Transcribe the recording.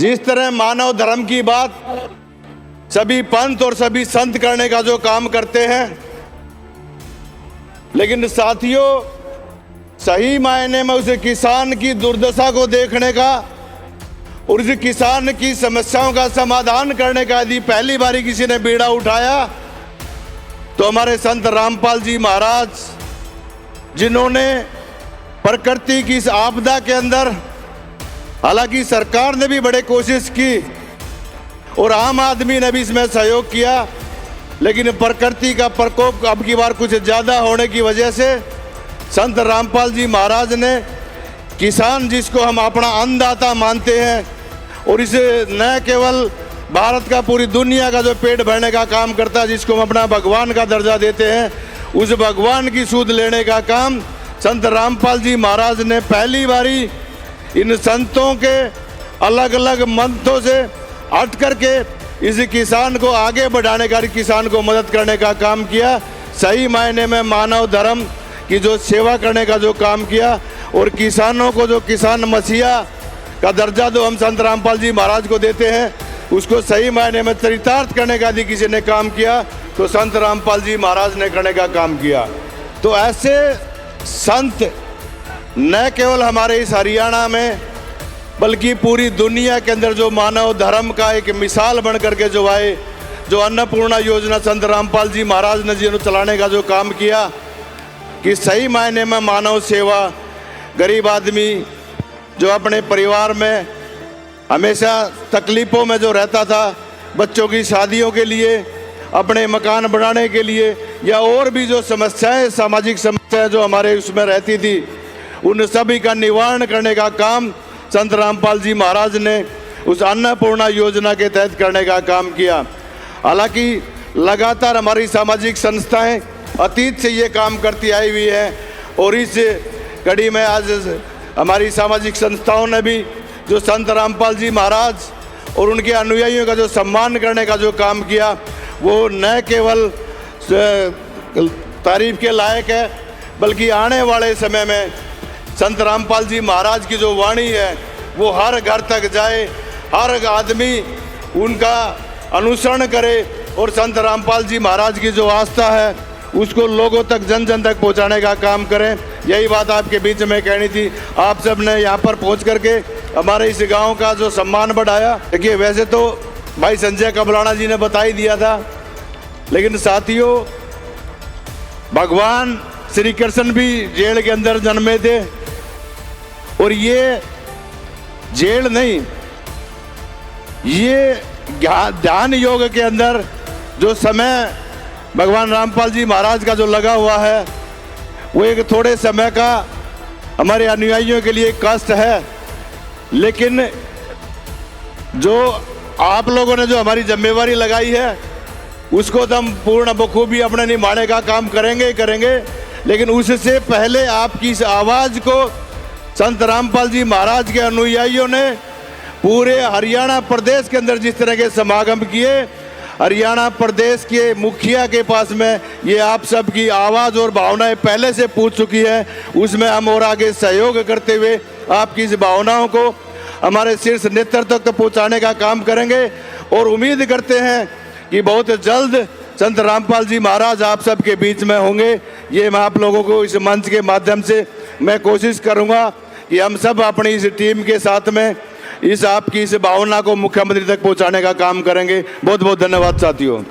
जिस तरह मानव धर्म की बात सभी पंथ और सभी संत करने का जो काम करते हैं, लेकिन साथियों सही मायने में उस किसान की दुर्दशा को देखने का और उस किसान की समस्याओं का समाधान करने का यदि पहली बारी किसी ने बीड़ा उठाया तो हमारे संत रामपाल जी महाराज, जिन्होंने प्रकृति की इस आपदा के अंदर, हालांकि सरकार ने भी बड़े कोशिश की और आम आदमी ने भी इसमें सहयोग किया, लेकिन प्रकृति का प्रकोप अब की बार कुछ ज़्यादा होने की वजह से संत रामपाल जी महाराज ने किसान, जिसको हम अपना अन्नदाता मानते हैं और इसे न केवल भारत का पूरी दुनिया का जो पेट भरने का काम करता है, जिसको हम अपना भगवान का दर्जा देते हैं, उस भगवान की सूद लेने का काम संत रामपाल जी महाराज ने पहली बारी इन संतों के अलग अलग मंथों से हट करके इस किसान को आगे बढ़ाने का, किसान को मदद करने का काम किया। सही मायने में मानव धर्म की जो सेवा करने का जो काम किया और किसानों को जो किसान मसीहा का दर्जा जो हम संत रामपाल जी महाराज को देते हैं, उसको सही मायने में चरितार्थ करने का यदि किसी ने काम किया तो संत रामपाल जी महाराज ने करने का काम किया। तो ऐसे संत न केवल हमारे इस हरियाणा में बल्कि पूरी दुनिया के अंदर जो मानव धर्म का एक मिसाल बन करके जो आए, जो अन्नपूर्णा योजना संत रामपाल जी महाराज ने जी चलाने का जो काम किया कि सही मायने में मानव सेवा, गरीब आदमी जो अपने परिवार में हमेशा तकलीफ़ों में जो रहता था, बच्चों की शादियों के लिए, अपने मकान बनाने के लिए या और भी जो समस्याएं, सामाजिक समस्याएं जो हमारे उसमें रहती थी, उन सभी का निवारण करने का काम संत रामपाल जी महाराज ने उस अन्नपूर्णा योजना के तहत करने का काम किया। हालांकि लगातार हमारी सामाजिक संस्थाएं अतीत से ये काम करती आई हुई है और इस कड़ी में आज हमारी सामाजिक संस्थाओं ने भी जो संत रामपाल जी महाराज और उनके अनुयायियों का जो सम्मान करने का जो काम किया, वो न केवल तारीफ के लायक है बल्कि आने वाले समय में संत रामपाल जी महाराज की जो वाणी है वो हर घर तक जाए, हर आदमी उनका अनुसरण करे और संत रामपाल जी महाराज की जो आस्था है उसको लोगों तक, जन जन तक पहुंचाने का काम करें। यही बात आपके बीच में कहनी थी। आप सब ने यहाँ पर पहुँच करके हमारे इस गांव का जो सम्मान बढ़ाया। देखिए वैसे तो भाई संजय कबलाना जी ने बता ही दिया था, लेकिन साथियों भगवान श्री कृष्ण भी जेल के अंदर जन्मे थे और ये जेल नहीं, ये ध्यान योग के अंदर जो समय भगवान रामपाल जी महाराज का जो लगा हुआ है वो एक थोड़े समय का हमारे अनुयायियों के लिए कष्ट है, लेकिन जो आप लोगों ने जो हमारी जिम्मेवारी लगाई है उसको तो हम पूर्ण बखूबी अपने निभाने का काम करेंगे ही करेंगे। लेकिन उससे पहले आपकी इस आवाज़ को संत रामपाल जी महाराज के अनुयायियों ने पूरे हरियाणा प्रदेश के अंदर जिस तरह के समागम किए, हरियाणा प्रदेश के मुखिया के पास में ये आप सब की आवाज़ और भावनाएं पहले से पूछ चुकी है। उसमें हम और आगे सहयोग करते हुए आपकी इस भावनाओं को हमारे शीर्ष नेतृत्व तक पहुंचाने का काम करेंगे और उम्मीद करते हैं कि बहुत जल्द संत रामपाल जी महाराज आप सब के बीच में होंगे। ये मैं आप लोगों को इस मंच के माध्यम से मैं कोशिश करूँगा कि हम सब अपनी इस टीम के साथ में इस आपकी इस भावना को मुख्यमंत्री तक पहुंचाने का काम करेंगे। बहुत बहुत धन्यवाद साथियों।